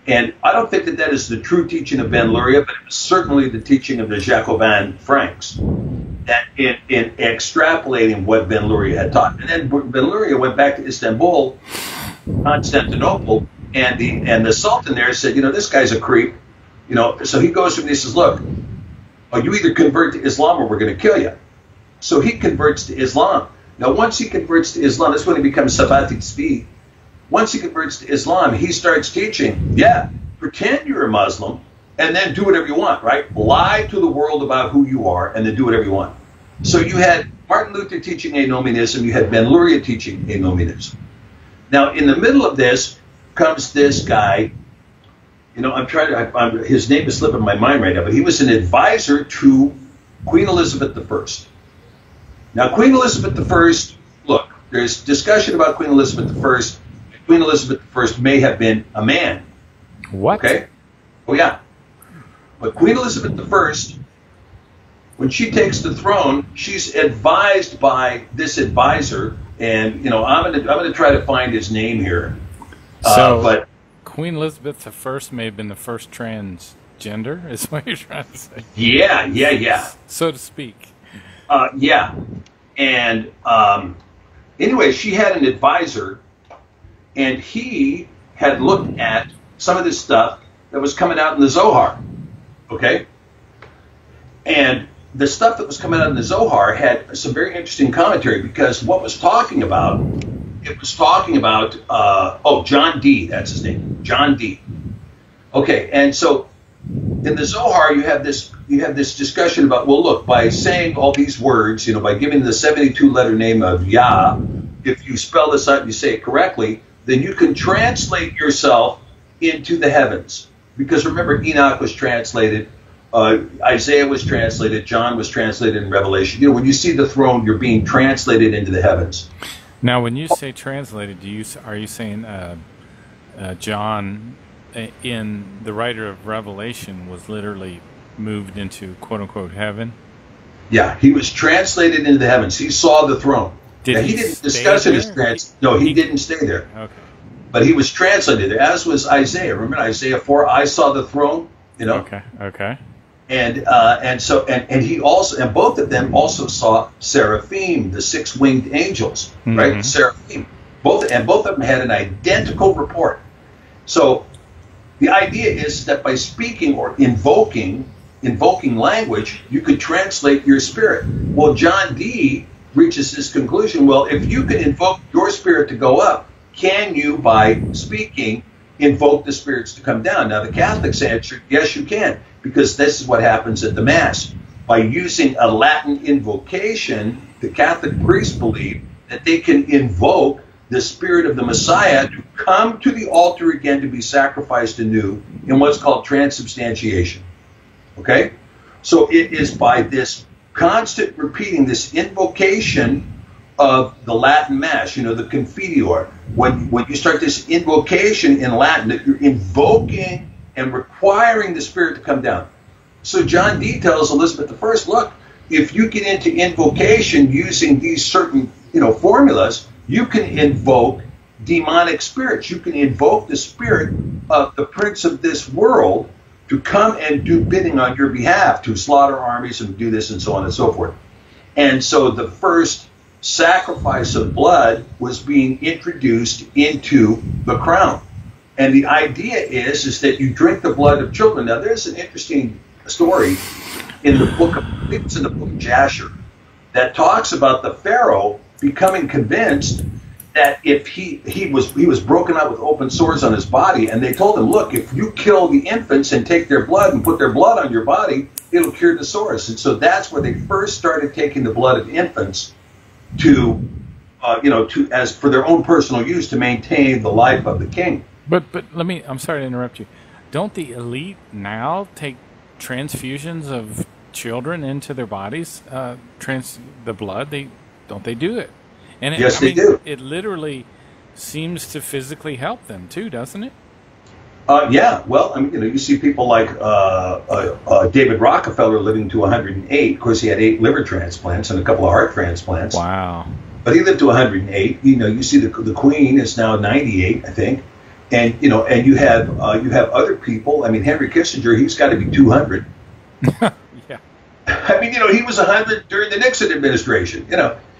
And I don't think that is the true teaching of Ben Luria, but it was certainly the teaching of the Jacobin Franks, that in extrapolating what Ben Luria had taught. And then Ben Luria went back to Istanbul, Constantinople, and the Sultan there said, this guy's a creep. So he goes to him and he says, look, you either convert to Islam or we're going to kill you. So he converts to Islam. Now, once he converts to Islam, that's when he becomes Sabbati Tzvi. Once he converts to Islam, he starts teaching, pretend you're a Muslim, and then do whatever you want, right? Lie to the world about who you are, and then do whatever you want. So you had Martin Luther teaching anomianism, you had Ben Luria teaching anomianism. Now, in the middle of this comes this guy, his name is slipping my mind right now, but he was an advisor to Queen Elizabeth I. Now, Queen Elizabeth I, look, there's discussion about Queen Elizabeth I. Queen Elizabeth I may have been a man. What? Okay? Oh, yeah. But Queen Elizabeth I, when she takes the throne, she's advised by this advisor, and I'm gonna try to find his name here. But Queen Elizabeth I may have been the first transgender, is what you're trying to say? Yeah. So to speak. Yeah. And anyway, she had an advisor, and he had looked at some of this stuff that was coming out in the Zohar. Okay? And the stuff that was coming out in the Zohar had some very interesting commentary, because what was talking about, John Dee, that's his name, John Dee. Okay, and so in the Zohar you have this discussion about, well, look, by saying all these words, by giving the 72-letter name of Yah, if you spell this out and you say it correctly, then you can translate yourself into the heavens. Because remember, Enoch was translated, Isaiah was translated, John was translated in Revelation. When you see the throne, you're being translated into the heavens. Now, when you say translated, are you saying John, in the writer of Revelation, was literally moved into quote-unquote heaven? Yeah, he was translated into the heavens. He saw the throne. He didn't discuss it as No, he didn't stay there. Okay. But he was translated, as was Isaiah. Remember Isaiah 4, I saw the throne, Okay. And he also, and both of them also saw seraphim, the 6-winged angels, right? Seraphim. Both of them had an identical report. So the idea is that by speaking or invoking language, you could translate your spirit. Well, John Dee reaches this conclusion, well, if you can invoke your spirit to go up, can you, by speaking, invoke the spirits to come down? Now, the Catholics answered, yes, you can, because this is what happens at the Mass. By using a Latin invocation, the Catholic priests believe that they can invoke the spirit of the Messiah to come to the altar again to be sacrificed anew in what's called transubstantiation. Okay? So it is by this constant repeating, this invocation of the Latin Mass, the Confiteor. When you start this invocation in Latin, that you're invoking and requiring the Spirit to come down. So John Dee tells Elizabeth I, look, if you get into invocation using these certain, formulas, you can invoke demonic spirits. You can invoke the spirit of the prince of this world to come and do bidding on your behalf, to slaughter armies and do this and so on and so forth. And so the first sacrifice of blood was being introduced into the crown. And the idea is that you drink the blood of children. Now, there's an interesting story in the book of, I think it's in the book of Jasher, that talks about the Pharaoh becoming convinced that if he was broken out with open sores on his body, and they told him, look, if you kill the infants and take their blood and put their blood on your body, it'll cure the sores. And so that's where they first started taking the blood of infants to as for their own personal use to maintain the life of the king. But I'm sorry to interrupt you. Don't the elite now take transfusions of children into their bodies? The blood, don't they do it? And yes, they do. It literally seems to physically help them too, doesn't it? Yeah. Well, I mean, you see people like David Rockefeller living to 108. Of course, he had 8 liver transplants and a couple of heart transplants. Wow. But he lived to 108. You see the Queen is now 98, I think. And and you have other people. I mean, Henry Kissinger, he's got to be 200. Yeah. I mean, he was 100 during the Nixon administration.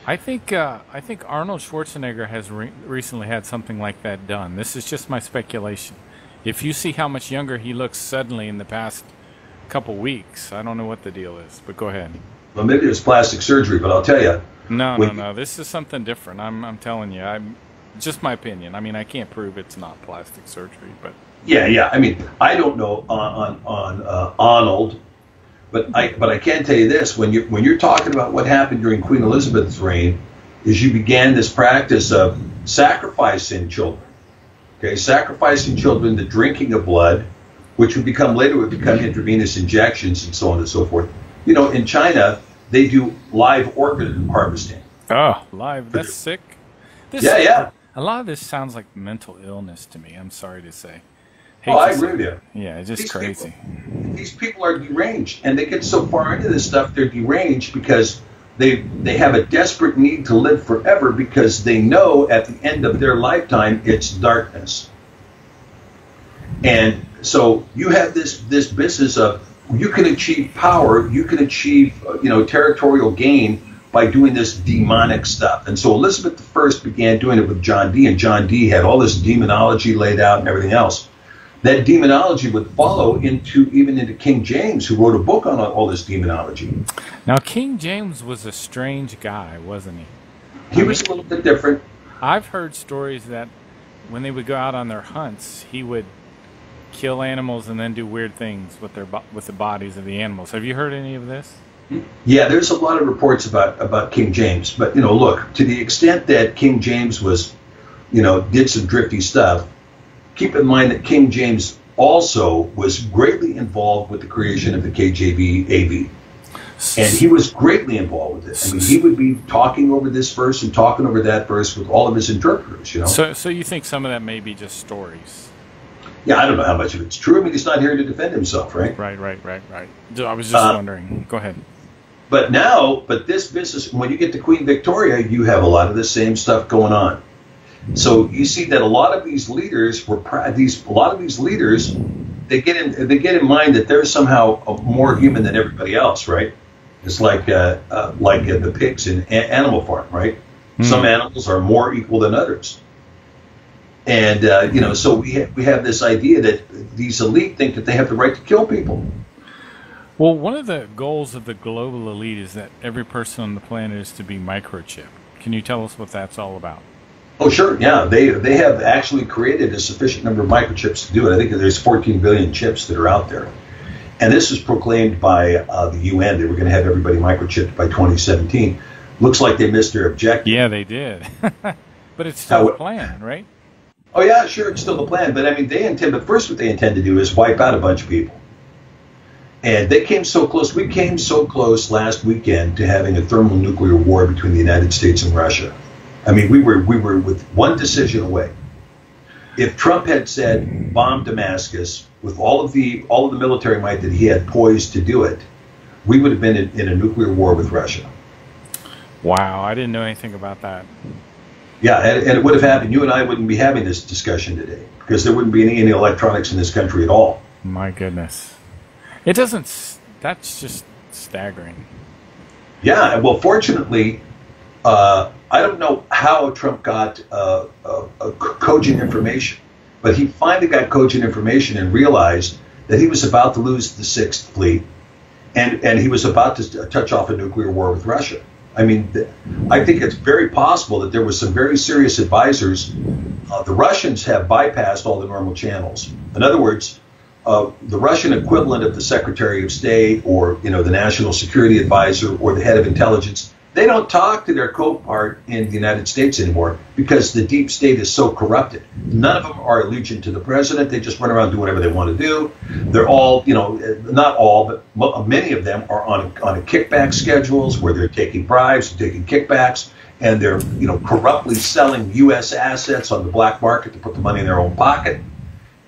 I think Arnold Schwarzenegger has recently had something like that done. This is just my speculation. If you see how much younger he looks suddenly in the past couple weeks, I don't know what the deal is, but go ahead. Well, maybe it's plastic surgery, but I'll tell you. No. This is something different. I'm telling you. Just my opinion. I mean, I can't prove it's not plastic surgery, but yeah. I mean, I don't know on Arnold, but I can tell you this: when you're talking about what happened during Queen Elizabeth's reign, is you began this practice of sacrificing children. Okay, sacrificing children, the drinking of blood, which would become intravenous injections and so on and so forth. In China, they do live organ harvesting. Oh, live? That's sick. Yeah. A lot of this sounds like mental illness to me. I'm sorry to say. I agree with you. Yeah, it's just crazy. These people are deranged, and they get so far into this stuff, they're deranged because they have a desperate need to live forever because they know at the end of their lifetime it's darkness. And so you have this business of you can achieve power, you can achieve territorial gain by doing this demonic stuff. And so Elizabeth I began doing it with John Dee, and John Dee had all this demonology laid out and everything else. That demonology would follow into King James, who wrote a book on all this demonology. Now, King James was a strange guy, wasn't he? He was a little bit different. I've heard stories that when they would go out on their hunts, he would kill animals and then do weird things with the bodies of the animals. Have you heard any of this? Yeah, there's a lot of reports about King James, but look, to the extent that King James was, did some drifty stuff, keep in mind that King James also was greatly involved with the creation of the KJV AV. And he was greatly involved with this. I mean, he would be talking over this verse and talking over that verse with all of his interpreters, So you think some of that may be just stories? Yeah, I don't know how much of it's true. I mean, he's not here to defend himself, right? Right. I was just wondering. Go ahead. But this business, when you get to Queen Victoria, you have a lot of the same stuff going on. So you see that a lot of these leaders they get in mind that they're somehow more human than everybody else, right? It's like the pigs in Animal Farm, right? Mm. Some animals are more equal than others, and so we have this idea that these elite think that they have the right to kill people. Well, one of the goals of the global elite is that every person on the planet is to be microchipped. Can you tell us what that's all about? Oh, sure. Yeah, they have actually created a sufficient number of microchips to do it. I think there's 14 billion chips that are out there. And this was proclaimed by the UN. They were going to have everybody microchipped by 2017. Looks like they missed their objective. Yeah, they did. But it's still a plan, right? Oh, yeah, sure. It's still a plan. But, I mean, but first what they intend to do is wipe out a bunch of people. And they came so close. We came so close last weekend to having a thermonuclear war between the United States and Russia. I mean, we were with one decision away. If Trump had said bomb Damascus with all of the military might that he had poised to do it, we would have been in a nuclear war with Russia. Wow, I didn't know anything about that. Yeah, and it would have happened. You and I wouldn't be having this discussion today because there wouldn't be any electronics in this country at all. My goodness. It doesn't. That's just staggering. Yeah, well, fortunately, I don't know how Trump got cogent information, but he finally got cogent information and realized that he was about to lose the Sixth Fleet, and he was about to touch off a nuclear war with Russia. I mean, I think it's very possible that there was some very serious advisors. The Russians have bypassed all the normal channels. In other words, the Russian equivalent of the Secretary of State or, the National Security Advisor or the head of intelligence, they don't talk to their co-part in the United States anymore because the deep state is so corrupted. None of them are allegiant to the president. They just run around and do whatever they want to do. They're all, not all, but many of them are on a kickback schedules where they're taking bribes, taking kickbacks, and they're, corruptly selling U.S. assets on the black market to put the money in their own pocket,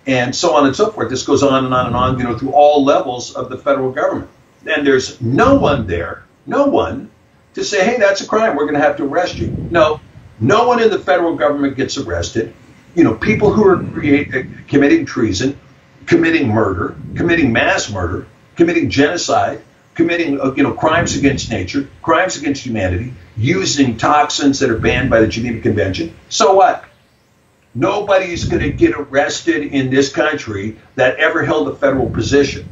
and so on and so forth. This goes on and on and on, through all levels of the federal government. And there's no one there, to say, hey, that's a crime, we're going to have to arrest you. No one in the federal government gets arrested. People who are committing treason, committing murder, committing mass murder, committing genocide, committing crimes against nature, crimes against humanity, using toxins that are banned by the Geneva Convention. So what? Nobody's going to get arrested in this country that ever held a federal position.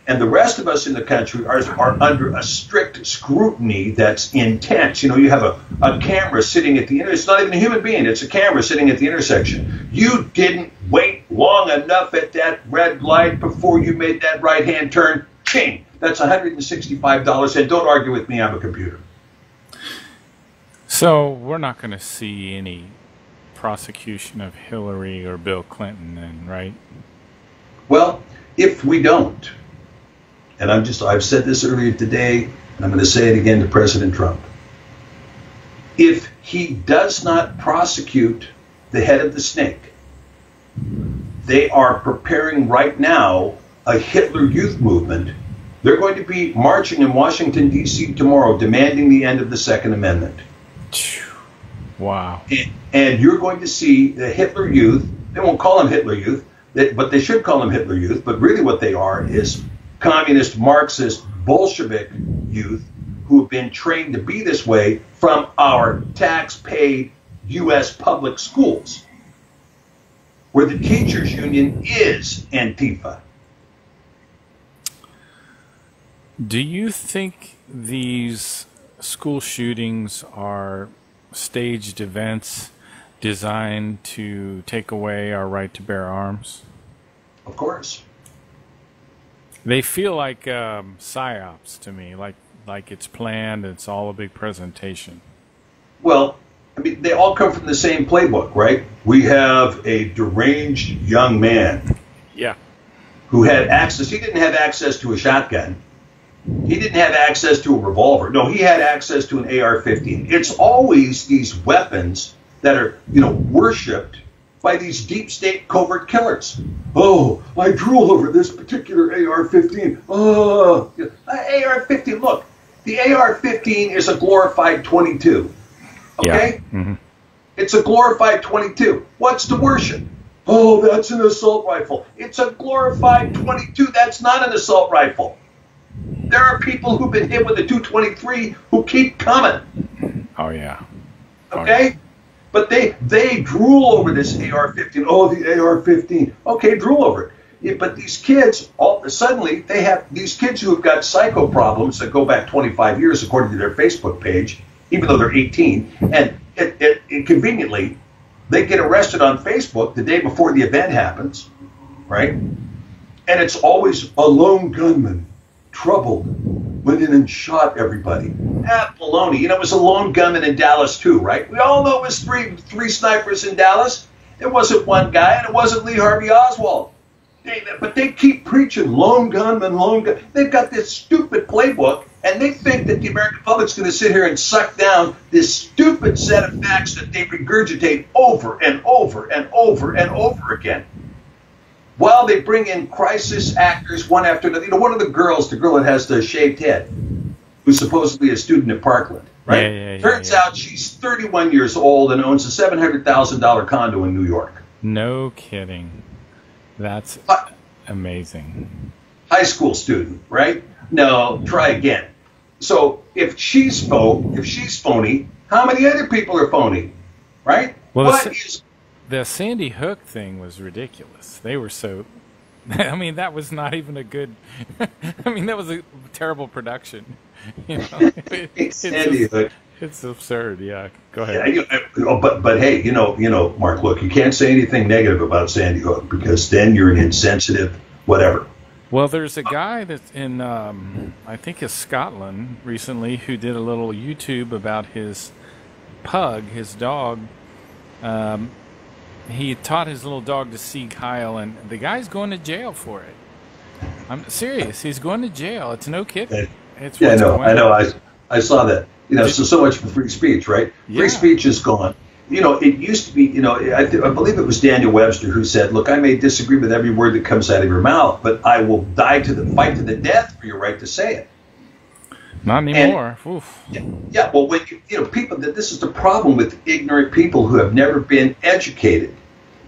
And the rest of us in the country are under a strict scrutiny that's intense. You have a camera sitting at the intersection. It's not even a human being. It's a camera sitting at the intersection. You didn't wait long enough at that red light before you made that right-hand turn. Ching! That's $165. And don't argue with me. I'm a computer. So we're not going to see any prosecution of Hillary or Bill Clinton then, right? Well, if we don't, and I've said this earlier today, and I'm going to say it again to President Trump. If he does not prosecute the head of the snake, they are preparing right now a Hitler Youth movement. They're going to be marching in Washington, D.C. tomorrow, demanding the end of the Second Amendment. Wow. And you're going to see the Hitler Youth. They won't call them Hitler Youth, but they should call them Hitler Youth. But really what they are is communist, Marxist, Bolshevik youth who have been trained to be this way from our tax-paid U.S. public schools, where the teachers' union is Antifa. Do you think these school shootings are staged events designed to take away our right to bear arms? Of course. They feel like psyops to me, like it's planned, it's all a big presentation. Well, I mean, they all come from the same playbook, right? We have a deranged young man. Yeah. Who had access. He didn't have access to a shotgun. He didn't have access to a revolver. No, he had access to an AR-15. It's always these weapons that are, worshipped by these deep state covert killers. Oh, I drool over this particular AR-15. Oh, AR-15. Look, the AR-15 is a glorified .22. Okay? Yeah. Mm-hmm. It's a glorified .22. What's to worship? Oh, that's an assault rifle. It's a glorified .22. That's not an assault rifle. There are people who've been hit with a .223 who keep coming. Oh, yeah. Okay? But they drool over this AR-15. Oh, the AR-15. Okay, drool over it. Yeah, but these kids, suddenly, they have these kids who have got psycho problems that go back 25 years, according to their Facebook page, even though they're 18. And conveniently, they get arrested on Facebook the day before the event happens, right? And it's always a lone gunman, troubled, went in and shot everybody. Baloney. It was a lone gunman in Dallas too, right? We all know it was three snipers in Dallas. It wasn't one guy, and it wasn't Lee Harvey Oswald. But they keep preaching lone gunman, lone gun. They've got this stupid playbook, and they think that the American public's going to sit here and suck down this stupid set of facts that they regurgitate over and over and over and over again. While they bring in crisis actors one after another. One of the girl that has the shaved head, who's supposedly a student at Parkland, right? Turns out she's 31 years old and owns a $700,000 condo in New York. No kidding. That's amazing. High school student, right? No, try again. So if she's phony, How many other people are phony, right? Well, the Sandy Hook thing was ridiculous. They were so... I mean, that was not even a good... I mean, that was a terrible production. You know, Sandy Hook. It's absurd. Yeah, go ahead. Yeah, but hey, you know, Mark. Look, you can't say anything negative about Sandy Hook because then you're an insensitive whatever. Well, there's a guy that's in, I think it's Scotland recently, who did a little YouTube about his pug, his dog. He taught his little dog to Sieg Heil, and the guy's going to jail for it. I'm serious. He's going to jail. It's no kidding. It's I know. I saw that. You know, so much for free speech, right? Yeah. Free speech is gone. You know, it used to be, you know, I believe it was Daniel Webster who said, look, I may disagree with every word that comes out of your mouth, but I will fight to the death for your right to say it. Not anymore. Yeah, well, when you know, people, this is the problem with ignorant people who have never been educated.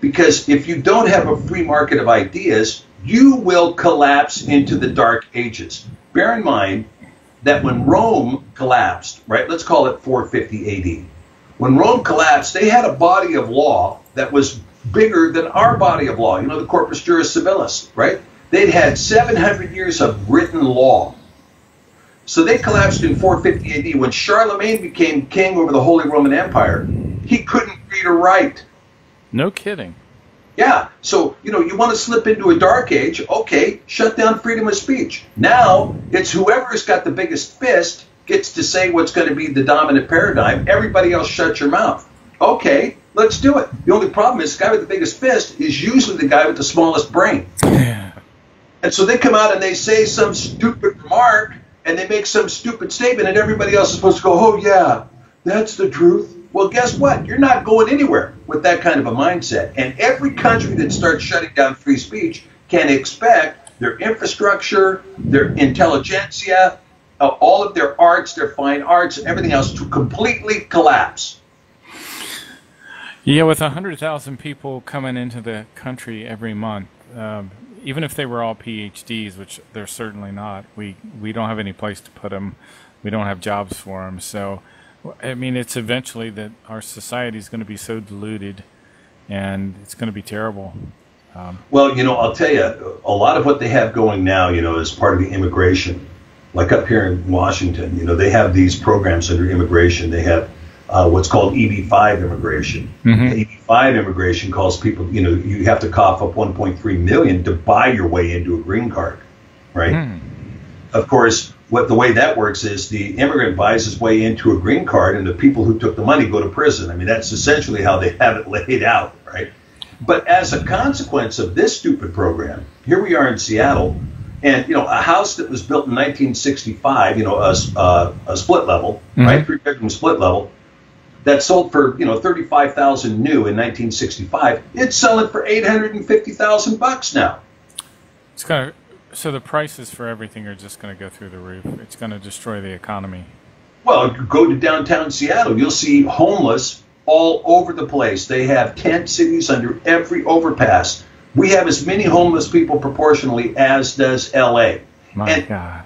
Because if you don't have a free market of ideas, you will collapse into the Dark Ages. Bear in mind that when Rome collapsed, right, let's call it 450 AD. When Rome collapsed, they had a body of law that was bigger than our body of law. You know, the Corpus Juris Civilis, right? They'd had 700 years of written law. So they collapsed in 450 AD. When Charlemagne became king over the Holy Roman Empire, he couldn't read or write. No kidding. Yeah. So, you know, you want to slip into a dark age, okay, shut down freedom of speech. Now, it's whoever's got the biggest fist gets to say what's going to be the dominant paradigm. Everybody else shut your mouth. Okay, let's do it. The only problem is the guy with the biggest fist is usually the guy with the smallest brain. Yeah. And so they come out and they say some stupid remark and they make some stupid statement and everybody else is supposed to go, oh, yeah, that's the truth. Well, guess what? You're not going anywhere with that kind of a mindset. And every country that starts shutting down free speech can expect their infrastructure, their intelligentsia, all of their arts, their fine arts, and everything else to completely collapse. Yeah, with 100,000 people coming into the country every month, even if they were all PhDs, which they're certainly not, we don't have any place to put them. We don't have jobs for them. So, I mean, it's eventually that our society is going to be so diluted, and it's going to be terrible. Well, you know, I'll tell you, a lot of what they have going now, you know, as part of the immigration, like up here in Washington, you know, they have these programs under immigration. They have what's called EB-5 immigration. Mm-hmm. EB-5 immigration calls people, you know, you have to cough up $1.3 million to buy your way into a green card, right? Mm. Of course, the way that works is the immigrant buys his way into a green card, and the people who took the money go to prison. I mean, that's essentially how they have it laid out, right? But as a consequence of this stupid program, here we are in Seattle. And, you know, a house that was built in 1965, you know, a split level, mm-hmm. right, 3-bedroom split level, that sold for, you know, $35,000 new in 1965. It's selling for $850,000 now. It's gonna. So the prices for everything are just going to go through the roof. It's going to destroy the economy. Well, go to downtown Seattle. You'll see homeless all over the place. They have tent cities under every overpass. We have as many homeless people proportionally as does L.A. My God.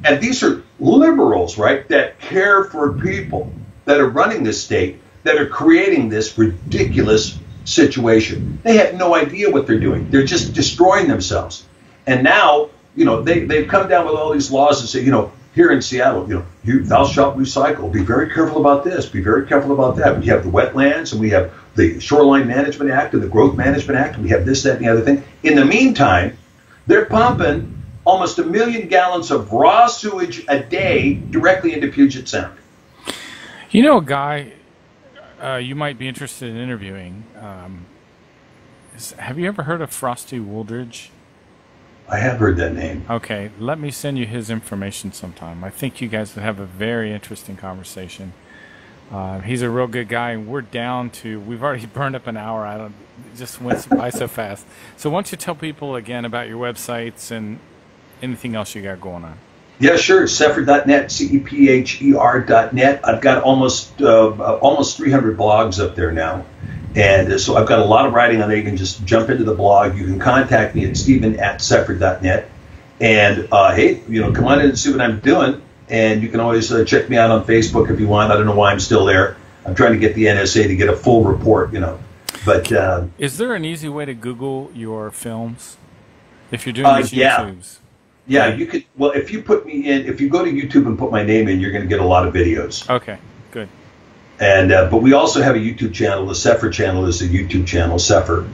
And these are liberals, right, that care for people, that are running this state, that are creating this ridiculous situation. They have no idea what they're doing. They're just destroying themselves. And now, you know, they've come down with all these laws and say, you know, here in Seattle, you know, thou shalt recycle. Be very careful about this. Be very careful about that. We have the wetlands, and we have the Shoreline Management Act and the Growth Management Act. And we have this, that, and the other thing. In the meantime, they're pumping almost 1 million gallons of raw sewage a day directly into Puget Sound. You know, a guy you might be interested in interviewing. Have you ever heard of Frosty Wooldridge? I have heard that name. Okay, let me send you his information sometime. I think you guys would have a very interesting conversation. He's a real good guy, and we're down to, we've already burned up an hour. It just went by so fast. So why don't you tell people again about your websites and anything else you got going on? Yeah, sure. Sepher.net, CEPHER.net. I've got almost 300 blogs up there now. And so I've got a lot of writing on there. You can just jump into the blog. You can contact me at Stephen@Sepher.net. And, hey, you know, come on in and see what I'm doing. And you can always check me out on Facebook if you want. I don't know why I'm still there. I'm trying to get the NSA to get a full report, you know. But is there an easy way to Google your films if you're doing these YouTubes? Yeah, you could. Well, if you put me in, if you go to YouTube and put my name in, you're going to get a lot of videos. Okay, good. And but we also have a YouTube channel. The Sepher channel is the YouTube channel, Sepher,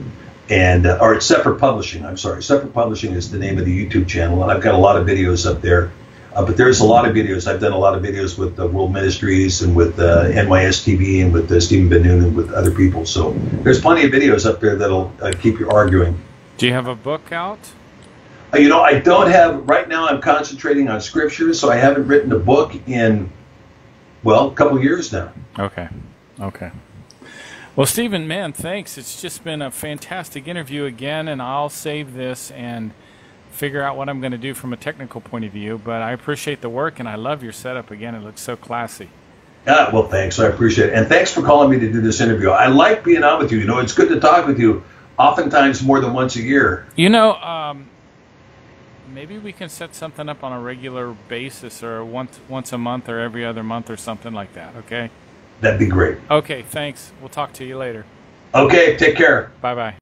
and or it's Sepher Publishing. I'm sorry, Sepher Publishing is the name of the YouTube channel, and I've got a lot of videos up there. But there's a lot of videos. I've done a lot of videos with World Ministries and with NYS TV and with Stephen Ben Noon and with other people. So there's plenty of videos up there that'll keep you arguing. Do you have a book out? You know, I don't have, right now I'm concentrating on scripture, so I haven't written a book in, well, a couple years now. Okay. Well, Stephen, man, thanks. It's just been a fantastic interview again, and I'll save this and figure out what I'm going to do from a technical point of view, but I appreciate the work, and I love your setup again. It looks so classy. Well, thanks. I appreciate it. And thanks for calling me to do this interview. I like being on with you. You know, it's good to talk with you, oftentimes more than once a year. You know, maybe we can set something up on a regular basis, or once a month or every other month or something like that, okay? That'd be great. Okay, thanks. We'll talk to you later. Okay, take care. Bye-bye.